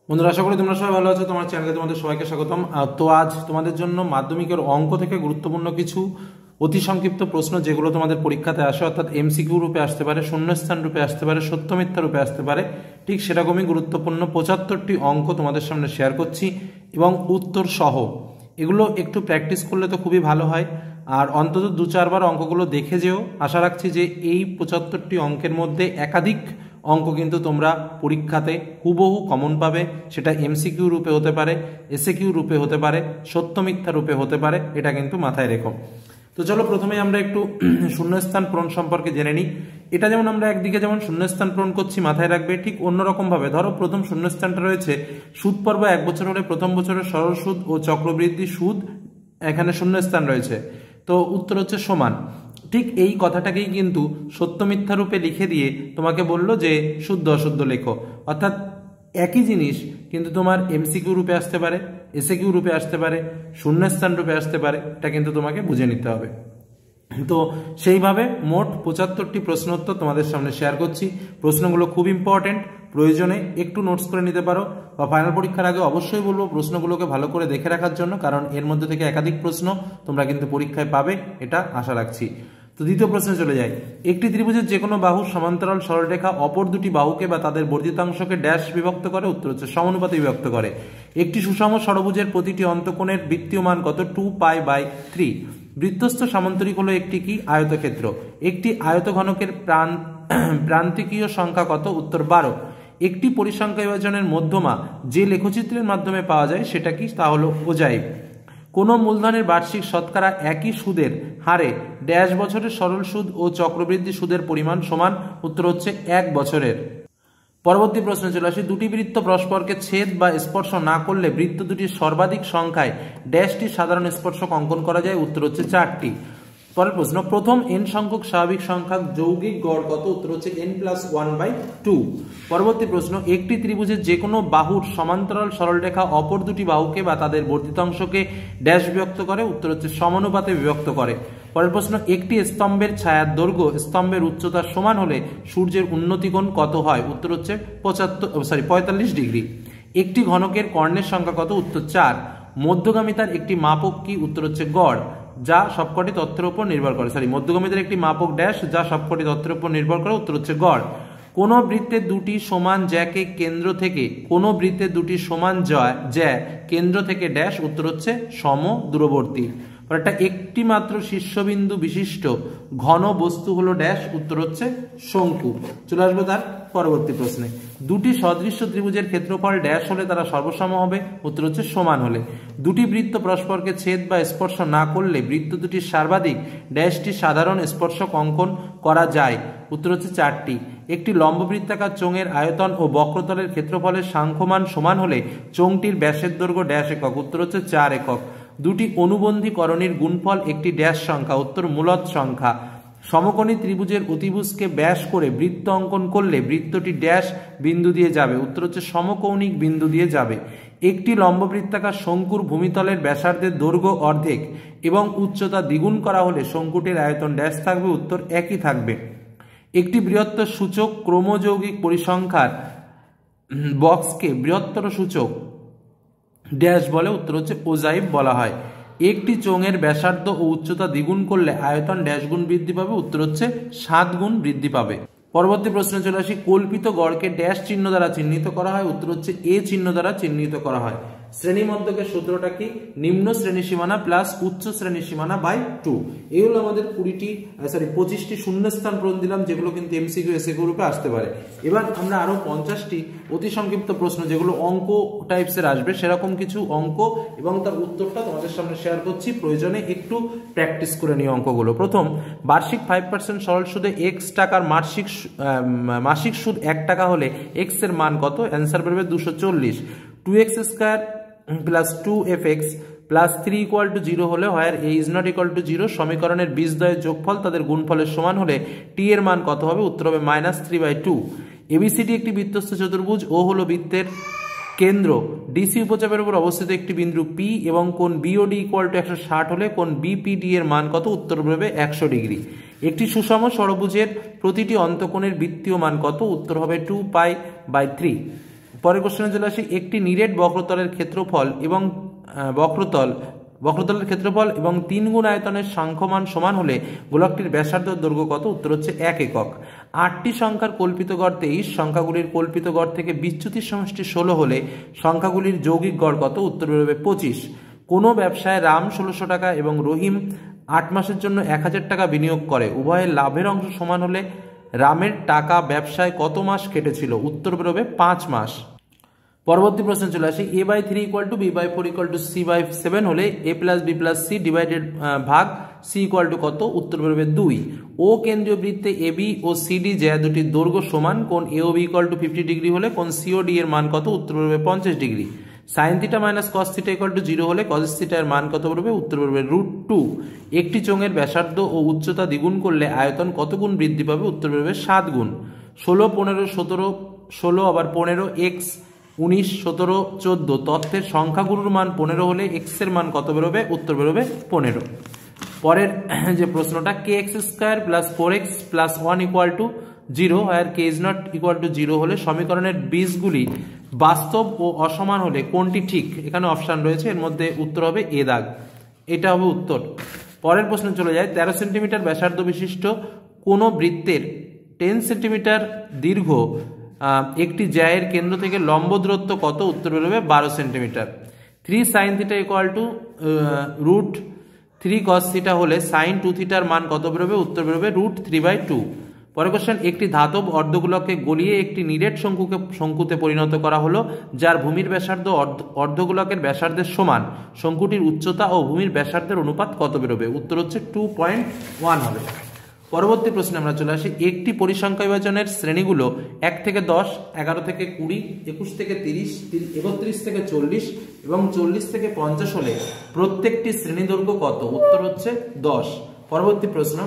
বন্ধুরা, আশা করি তোমরা সবাই ভালো আছো। তোমার চ্যানেলে তোমাদের সবাইকে স্বাগতম। তো আজ তোমাদের জন্য মাধ্যমিকের অঙ্ক থেকে গুরুত্বপূর্ণ কিছু অতি সংক্ষিপ্ত প্রশ্ন, যেগুলো তোমাদের পরীক্ষাতে আসে, অর্থাৎ এমসিকিউ রূপে আসতে পারে, শূন্যস্থান রূপে আসতে পারে, সত্য মিথ্যা রূপে আসতে পারে, ঠিক সেরকমই গুরুত্বপূর্ণ 75টি অঙ্ক তোমাদের সামনে শেয়ার করছি এবং উত্তর সহ। এগুলো একটু প্র্যাকটিস করলে তো খুবই ভালো হয়, আর অন্তত 2-4 বার অঙ্কগুলো দেখে যেও। আশা রাখছি যে এই 75টি অঙ্কের মধ্যে একাধিক অঙ্ক কিন্তু তোমরা পরীক্ষাতে হুবহু কমন পাবে। সেটা এমসিকিউ রূপে হতে পারে, এসএকিউ রূপে হতে পারে, সত্য মিথ্যা রূপে হতে পারে, এটা কিন্তু মাথায় রেখো। তো চলো প্রথমে আমরা একটু শূন্যস্থান পূরণ সম্পর্কে জেনে নিই। এটা যেমন আমরা একদিকে যেমন শূন্যস্থান পূরণ করছি, মাথায় রাখবে ঠিক অন্যরকম ভাবে। ধরো প্রথম শূন্যস্থানটা রয়েছে সুদ পর্ব 1 বছর হলে প্রথম বছরের সরল সুদ ও চক্রবৃদ্ধি সুদ, এখানে শূন্যস্থান রয়েছে, তো উত্তর হচ্ছে সমান। ঠিক এই কথাটাকেই কিন্তু সত্য মিথ্যা রূপে লিখে দিয়ে তোমাকে বললো যে শুদ্ধ অশুদ্ধ লেখো। অর্থাৎ একই জিনিস কিন্তু তোমার এমসিকিউ রূপে আসতে পারে, এসএকিউ রূপে আসতে পারে, শূন্যস্থান রূপে আসতে পারে, এটা কিন্তু তোমাকে বুঝে নিতে হবে। তো সেইভাবে মোট 75টি প্রশ্ন উত্তর তোমাদের সামনে শেয়ার করছি। প্রশ্নগুলো খুব ইম্পর্টেন্ট, প্রয়োজনে একটু নোটস করে নিতে পারো, বা ফাইনাল পরীক্ষার আগে অবশ্যই বলবো প্রশ্নগুলোকে ভালো করে দেখে রাখার জন্য, কারণ এর মধ্যে থেকে একাধিক প্রশ্ন তোমরা কিন্তু পরীক্ষায় পাবে, এটা আশা রাখছি। তো দ্বিতীয় প্রশ্নে চলে যাই। একটি ত্রিভুজের যে কোনো বাহুর সমান্তরাল সরলরেখা অপর দুটি বাহুকে বা তাদের বর্ধিতাংশকে ড্যাশ বিভক্ত করে, উত্তর হচ্ছে সমানুপাতে বিভক্ত করে। একটি সুষম ষড়ভুজের প্রতিটি অন্তকোণের বৃত্তীয় মান কত? 2π/3। বৃত্তস্থ সামান্তরিক হলো একটি কি? আয়তক্ষেত্র। একটি আয়তঘনকের প্রান্তিকীয় সংখ্যা কত? উত্তর 12। একটি পরিসংখ্যা বিভাজনের মধ্যমা যে লেখচিত্রের মাধ্যমে পাওয়া যায় সেটা কি? তা হলো ওজাইভ। কোন মূলধনের বার্ষিক শতকরা একই সুদের হারে ড্যাশ বছরের সরল সুদ ও চক্রবৃদ্ধি সুদের পরিমাণ সমান, উত্তর হচ্ছে 1 বছরের। পরবর্তী প্রশ্নে চলে আসি। দুটি বৃত্ত পরস্পরকে ছেদ বা স্পর্শ না করলে বৃত্ত দুটির সর্বাধিক সংখ্যায় ড্যাশটি সাধারণ স্পর্শক অঙ্কন করা যায়, উত্তর হচ্ছে 4টি। পরের প্রশ্ন, প্রথম n সংখ্যক স্বাভাবিক সংখ্যার যৌগিক গড় কত? উত্তর হচ্ছে n+1/2। পরবর্তী প্রশ্ন, একটি ত্রিভুজের যে কোনো বাহুর সমান্তরাল সরলরেখা অপর দুটি বাহুকে বা তাদের বর্ধিতাংশকে ড্যাশ বিভক্ত করে, উত্তর হচ্ছে সমানুপাতে বিভক্ত করে। পরের প্রশ্ন, একটি স্তম্ভের ছায়ার দৈর্ঘ্য স্তম্ভের উচ্চতার সমান হলে সূর্যের উন্নতিকোণ কত হয়? উত্তর হচ্ছে 45 ডিগ্রি। একটি ঘনকের কর্ণের সংখ্যা কত? উত্তর 4। মধ্যগামিতার একটি মাপক কি? উত্তর হচ্ছে গড়, যা সবকটি তথ্যের উপর নির্ভর করে। মধ্যগামিতার একটি মাপক ড্যাশ, যা সবকটি তথ্যের উপর নির্ভর করে, উত্তর হচ্ছে গড়। কোন বৃত্তের দুটি সমান জ্যাকে কেন্দ্র থেকে, কোন বৃত্তের দুটি সমান জ্যা কেন্দ্র থেকে ড্যাশ, উত্তর হচ্ছে সমদূরবর্তী। একটি মাত্র শীর্ষবিন্দু বিশিষ্ট ঘন বস্তু হলো ড্যাশ, উত্তর হচ্ছে শঙ্কু। চলে আসবো তার পরবর্তী প্রশ্নে। দুটি সদৃশ্য ত্রিভুজের ক্ষেত্রফল ড্যাশ হলে তারা সর্বসম হবে, উত্তর হচ্ছে সমান হলে। দুটি বৃত্ত পরস্পরকে ছেদ বা স্পর্শ না করলে বৃত্ত দুটির সর্বাধিক ড্যাশটি সাধারণ স্পর্শক অঙ্কন করা যায়, উত্তর হচ্ছে 4টি। একটি লম্ববৃত্তাকার চোঙের আয়তন ও বক্রতলের ক্ষেত্রফলের সাংখ্যমান সমান হলে চোঙটির ব্যাসের দৈর্ঘ্য ড্যাশ একক, উত্তর হচ্ছে 4 একক। দুটি অনুবন্ধী করণীর গুণফল একটি ড্যাশ সংখ্যা, উত্তর মূলদ সংখ্যা। সমকোণী ত্রিভুজের অতিভুজকে ব্যাস করে বৃত্ত অঙ্কন করলে বৃত্তটি ড্যাশ বিন্দু দিয়ে যাবে, উত্তর হচ্ছে সমকৌণিক বিন্দু দিয়ে যাবে। একটি লম্ববৃত্তাকার শঙ্কুর ভূমিতলের ব্যাসার্ধের দৈর্ঘ্য অর্ধেক এবং উচ্চতা দ্বিগুণ করা হলে শঙ্কুটির আয়তন ড্যাশ থাকবে, উত্তর একই থাকবে। একটি বৃহত্তর সূচক ক্রমযৌগিক পরিসংখ্যার বক্সকে বৃহত্তর সূচক ড্যাশ বলে, উত্তর হচ্ছে ওজাইভ বলা হয়। একটি চোঙের ব্যাসার্ধ ও উচ্চতা দ্বিগুণ করলে আয়তন ড্যাশ গুণ বৃদ্ধি পাবে, উত্তর হচ্ছে 7 গুণ বৃদ্ধি পাবে। পরবর্তী প্রশ্নে চলে আসি। কল্পিত গড়কে ড্যাশ চিহ্ন দ্বারা চিহ্নিত করা হয়, উত্তর হচ্ছে এ চিহ্ন দ্বারা চিহ্নিত করা হয়। শ্রেণী মধ্যকের সূত্রটা কি? নিম্ন শ্রেণী সীমানা প্লাস উচ্চ শ্রেণী সীমানা বাই 2। এই হলো আমাদের 25টি শূন্যস্থান পূরণ দিলাম, যেগুলো কিন্তু এমসিকিউ এসএকিউ রূপে আসতে পারে। এবার আমরা আরো 50টি অতি সংক্ষিপ্ত প্রশ্ন, যেগুলো অঙ্ক টাইপসের আসবে, সেরকম কিছু অঙ্ক এবং তার উত্তরটা তোমাদের সামনে শেয়ার করছি। প্রয়োজনে একটু প্র্যাকটিস করে নিও অঙ্কগুলো। প্রথম, বার্ষিক 5% সরল সুদে এক্স টাকার মাসিক সুদ 1 টাকা হলে এক্স এর মান কত? অ্যান্সার বেরোবে 240। 2x² প্লাস 2fx প্লাস 3 = 0 হলে হোয়ার a is not equal to 0 সমীকরণের বীজদ্বয়ের যোগফল তাদের গুণফলের সমান হলে t এর মান কত হবে? উত্তর হবে -3/2। ABCD একটি বৃত্তস্থ চতুর্ভুজ, ও হলো বৃত্তের কেন্দ্র, ডিসি উপচাপের উপর অবস্থিত একটি বিন্দু P এবং কোণ BOD = 160 হলে কোণ BPD এর মান কত? উত্তর হবে 100 ডিগ্রি। একটি সুষম ষড়ভুজের প্রতিটি অন্তকোণের বৃত্তীয় মান কত? উত্তর হবে 2π/3। পরের কোশ্চেনে চলে আসি, একটি নিরেট বক্রতলের ক্ষেত্রফল এবং বক্রতলের ক্ষেত্রফল এবং 3 গুণ আয়তনের সাংখ্যমান সমান হলে গোলকটির ব্যাসার্ধ দৈর্ঘ্য কত? উত্তর হচ্ছে 1 একক। 8টি সংখ্যার কল্পিত গড় 23, সংখ্যাগুলির কল্পিত গড় থেকে বিচ্যুতির সমষ্টি 16 হলে সংখ্যাগুলির যৌগিক গড় কত? উত্তর বেরোবে 25। কোনো ব্যবসায় রাম 1600 টাকা এবং রহিম 8 মাসের জন্য 1000 টাকা বিনিয়োগ করে, উভয়ের লাভের অংশ সমান হলে রামের টাকা ব্যবসায় কত মাস কেটেছিল? উত্তর বেরোবে 5 মাস। পরবর্তী প্রশ্ন চলে আসি, a/3 = b/4 = c/7 হলে a+b+c ডিভাইডেড ভাগ c = কত? উত্তর বেরোবে 2। ও কেন্দ্রীয় বৃত্তে AB ও CD যে দুটির দৈর্ঘ্য সমান, কোণ AOB = 50 ডিগ্রি হলে কোণ COD এর মান কত? উত্তর বেরোবে 50 ডিগ্রি। sin θ - cos θ = 0 হলে cos θ এর মান কত বেরোবে? উত্তর বেরোবে √2। একটি চোঙের ব্যাসার্ধ ও উচ্চতা দ্বিগুণ করলে আয়তন কত গুণ বৃদ্ধি পাবে? উত্তর বেরোবে 7 গুণ। 16, 15, 17, 16 আবার 15, x 19, 17, 14 তথ্যের সংখ্যাগুলোর মান 15 হলে x এর মান কত বেরোবে? উত্তর বেরোবে 15। পরের যে প্রশ্নটা, kx² + 4x + 1 = 0 আর k is not equal to 0 হলে সমীকরণের বীজগুলি বাস্তব ও অসমান হলে কোনটি ঠিক? এখানে অপশান রয়েছে, এর মধ্যে উত্তর হবে এ দাগ, এটা হবে উত্তর। পরের প্রশ্ন চলে যায়, 13 সেন্টিমিটার ব্যাসার্ধ বিশিষ্ট কোনো বৃত্তের 10 সেন্টিমিটার দীর্ঘ একটি জ্যায়ের কেন্দ্র থেকে লম্ব দূরত্ব কত? উত্তর বেরোবে 12 সেন্টিমিটার। 3 sin θ = √3 cos θ হলে sin 2θ এর মান কত বেরোবে? উত্তর বেরোবে √3/2। পরের কোশ্চেন, একটি ধাতব অর্ধগোলককে গলিয়ে একটি নিরেট শঙ্কুতে পরিণত করা হলো, যার ভূমির ব্যাসার্ধ অর্ধগোলকের ব্যাসার্ধের সমান, শঙ্কুটির উচ্চতা ও ভূমির ব্যাসার্ধের অনুপাত কত বেরোবে? উত্তর হচ্ছে 2.1 হবে। পরবর্তী প্রশ্নে আমরা চলে আসি, একটি পরিসংখ্যা বিভাজনের শ্রেণীগুলো 1 থেকে 10, 11 থেকে 20, 21 থেকে 30, 31 থেকে 40 এবং 40 থেকে 50 হলে প্রত্যেকটি শ্রেণী দৈর্ঘ্য কত? উত্তর হচ্ছে 10। পরবর্তী প্রশ্ন,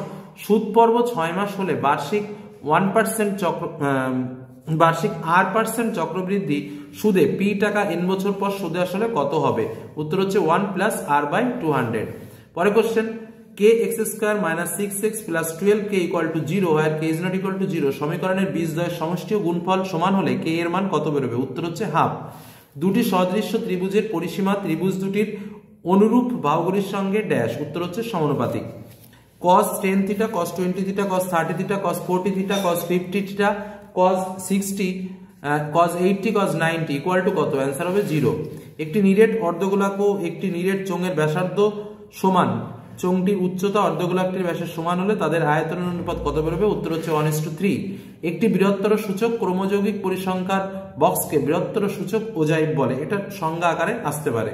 সুদ পর্ব 6 মাস হলে বার্ষিক 1% চক্রবৃদ্ধি সুদে p টাকা n বছর পর সুদে আসলে কত হবে? উত্তর হচ্ছে 1 + r/200। পরের কোশ্চেন, kx² - 6x + 12k = 0 আর k is not equal to 0 সমীকরণের বীজদ্বয়ের সমষ্টি ও গুণফল সমান হলে k এর মান কত বেরোবে? উত্তর হচ্ছে হাফ। দুটি সদৃশ্য ত্রিভুজের পরিসীমা ত্রিভুজ দুটির অনুরূপ বাহুগুলির সঙ্গে ড্যাশ, উত্তর হচ্ছে সমানুপাতিক। cos 10 θ, cos 20 θ, cos 30 θ, cos 40 θ, cos 50 θ, cos 60, cos 80, cos 90 equal to কত? অ্যান্সার হবে 0। একটি নিরেট অর্ধগোলক ও একটি নিরেট চোঙের ব্যাসার্ধ সমান, চোঙটির উচ্চতা অর্ধগোলকটির ব্যাসের সমান হলে তাদের আয়তনের অনুপাত কত বেরোবে? উত্তর হচ্ছে 1:3। একটি বৃহত্তর সূচক ক্রমযৌগিক পরিসংখ্যার বক্সকে বৃহত্তর সূচক ওজাইভ বলে, এটা সংজ্ঞা আকারে আসতে পারে।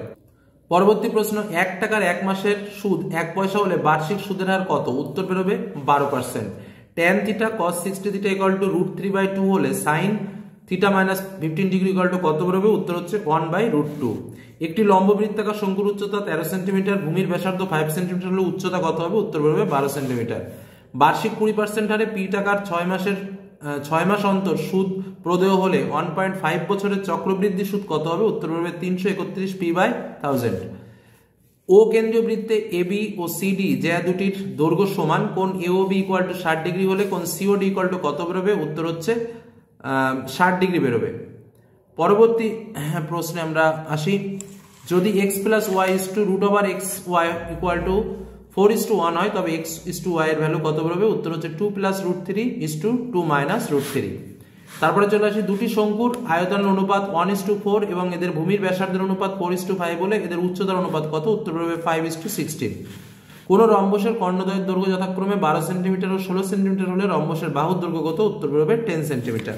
পরবর্তী প্রশ্ন, 1 টাকার 1 মাসের সুদ 1 পয়সা হলে বার্ষিক সুদের হার কত? উত্তর বেরোবে 12%। tan θ cos 60 θ = √3/2 হলে sin θ - 15 ডিগ্রি কত বেরোবে? উত্তর হচ্ছে 1/√2। একটি লম্ব বৃত্তাকার শঙ্কুর উচ্চতা 13 সেন্টিমিটার, ভূমির ব্যাসার্ধ 5 সেন্টিমিটার হলে উচ্চতা কত হবে? উত্তর বেরোবে 12 সেন্টিমিটার। বার্ষিক 20% হারে p টাকার 6 মাস অন্তর সুদ প্রদেয় হলে 1.5 বছরের চক্রবৃদ্ধি সুদ কত হবে? উত্তর বেরোবে 331 p/1000। ও কেন্দ্রীয় বৃত্তে AB ও CD যে দুটির দৈর্ঘ্য সমান, কোণ AOB = 60 ডিগ্রি হলে কোণ COD কত বেরোবে? উত্তর হচ্ছে 60 ডিগ্রি বেরোবে। পরবর্তী প্রশ্নে আমরা আসি, যদি x + y √xy = 4:1 হয় তবে x/y এর ভ্যালু কত বেরোবে? উত্তর হচ্ছে 2 + √3 2 - √3। তারপরে চলে আসি, দুটি শঙ্কুর আয়তনের অনুপাত 1:4 এবং এদের ভূমির ব্যাসার্ধের অনুপাত 4:5 বলে এদের উচ্চতার অনুপাত কত? উত্তর বেরোবে 5:16। কোন রম্বসের কর্ণদ্বয়ের দৈর্ঘ্য যথাক্রমে 12 সেন্টিমিটার ও 16 সেন্টিমিটার হলে রম্বসের বাহুর দৈর্ঘ্য কত? উত্তর বেরোবে 10 সেন্টিমিটার।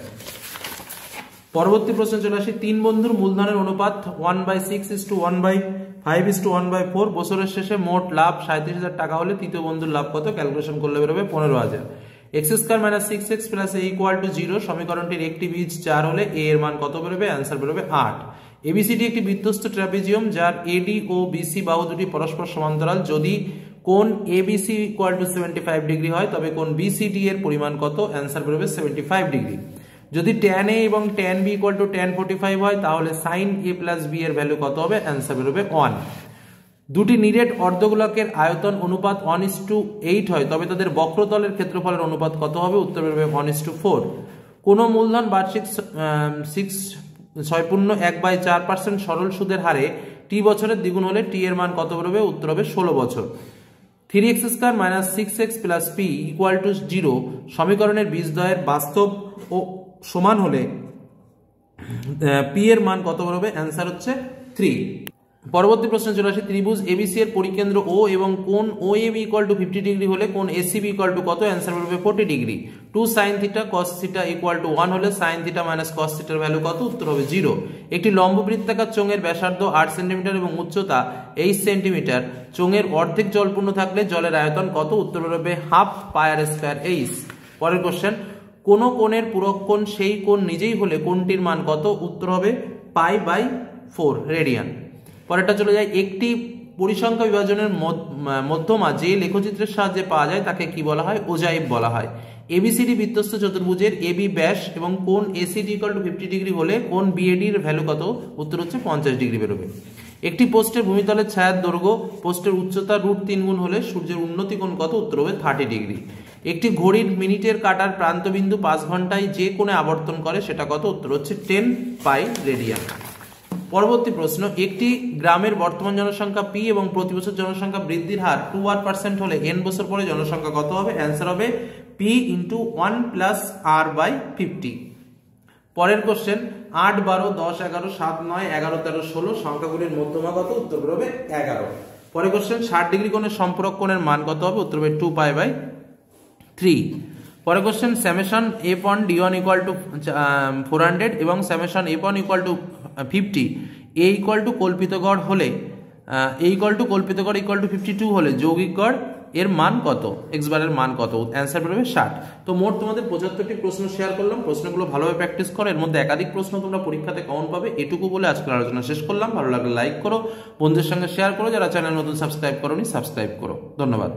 পরবর্তী প্রশ্নে চলে আসি, তিন বন্ধুর মূলধনের অনুপাত 1/6 1/5 1/4 বছরের শেষে মোট লাভ 37,000 টাকা হলে তৃতীয় বন্ধুর লাভ কত? ক্যালকুলেশন করলে বেরোবে 15,000। x² - 6x + a = 0 সমীকরণটির একটি বীজ 4 হলে a এর মান কত বেরোবে? অ্যান্সার বেরোবে 8। ABCD একটি বৃত্তস্থ ট্রাপিজিয়াম যার AD ও BC বাহু দুটি পরস্পর সমান্তরাল। যদি কোণ ABC = 75 ডিগ্রি হয় তবে কোণ BCD এর পরিমাণ কত? অ্যান্সার বেরোবে 75 ডিগ্রি। যদি tan A এবং tan B = tan 45 হয় তাহলে sin A + B এর ভ্যালু কত হবে? অ্যান্সার বেরোবে 1। দুটি নিরেট অর্ধগোলকের আয়তন অনুপাত 1:8 হয় তবে তাদের বক্রতলের ক্ষেত্রফলের অনুপাত কত হবে? উত্তর বেরোবে 1:4। কোন মূলধন বার্ষিক 6.1/4% সরল সুদের হারে টি বছরের দ্বিগুণ হলে টি এর মান কত বেরোবে? উত্তর হবে 16 বছর। 3x² - 6x + p = 0 সমীকরণের বীজদ্বয়ের বাস্তব ও সমান হলে পি এর মান কত বেরোবে? অ্যান্সার হচ্ছে 3। পরবর্তী প্রশ্ন চলে আসে, ত্রিভুজ এবিসি এর পরিকেন্দ্র ও এবং কোণ OAB = 50 ডিগ্রি হলে কোণ ACB = কত? অ্যান্সার বেরোবে 40 ডিগ্রি। 2 sin θ cos θ = 1 হলে sin θ - cos θ এর ভ্যালু কত? উত্তর হবে 0। একটি লম্ববৃত্তাকার চোঙের ব্যাসার্ধ 8 সেন্টিমিটার এবং উচ্চতা 8 সেন্টিমিটার, চোঙের অর্ধেক জলপূর্ণ থাকলে জলের আয়তন কত? উত্তর বেরোবে ½ πr²h। পরের কোশ্চেন, কোন কোণের পূরক কোণ সেই কোণ নিজেই হলে কোণটির মান কত? উত্তর হবে π/4 রেডিয়ান। পরেরটা চলে যায়, একটি পরিসংখ্যা বিভাজনের মধ্যমা যে লেখচিত্রের সাহায্যে পাওয়া যায় তাকে কি বলা হয়? ওজাইভ বলা হয়। এবিসিডি বৃত্তস্থ চতুর্ভুজের এবি ব্যাস এবং কোণ এসিডি = 50 ডিগ্রি হলে কোণ বিএডি এর ভ্যালু কত? উত্তর হচ্ছে 50 ডিগ্রি বেরোবে। একটি পোস্টের ভূমিতলের ছায়ার দৈর্ঘ্য পোস্টের উচ্চতা √3 গুণ হলে সূর্যের উন্নতি কোণ কত? উত্তর হবে 30 ডিগ্রি। একটি ঘড়ির মিনিটের কাঁটার প্রান্তবিন্দু 5 ঘন্টায় যে কোণে আবর্তন করে সেটা কত? উত্তর হচ্ছে 10 পাই রেডিয়ান। পরবর্তী প্রশ্ন, একটি গ্রামের বর্তমান জনসংখ্যা পি এবং প্রতি বছর জনসংখ্যা বৃদ্ধির হার 2r% হলে n বছর পরে জনসংখ্যা কত হবে? অ্যান্সার হবে p × 1 + r/50। পরের কোশ্চেন, 8, 12, 10, 11, 7, 9, 11, 13, 16 সংখ্যাগুলির মধ্যমা কত? উত্তর হবে 11। পরের কোশ্চেন, 60 ডিগ্রি কোণের সম্পূরক কোণের মান কত হবে? উত্তর হবে 2π/3। পরের কোশ্চেন, সামেশন f1 d1 = 400 এবং সামেশন f1 = 50 a = কল্পিত গড় হলে a = কল্পিত গড় = 52 হলে যৌগিক গড় এর মান কত? x বারের মান কত? অ্যান্সার বেরোবে 60। তো মোট তোমাদের 75টি প্রশ্ন শেয়ার করলাম। প্রশ্নগুলো ভালোভাবে প্র্যাকটিস করো, এর মধ্যে একাধিক প্রশ্ন তোমরা পরীক্ষাতে কমন পাবে, এটুকু বলে আজকের আলোচনা শেষ করলাম। ভালো লাগলে লাইক করো, বন্ধুদের সঙ্গে শেয়ার করো, যারা চ্যানেল নতুন সাবস্ক্রাইব করোনি সাবস্ক্রাইব করো। ধন্যবাদ।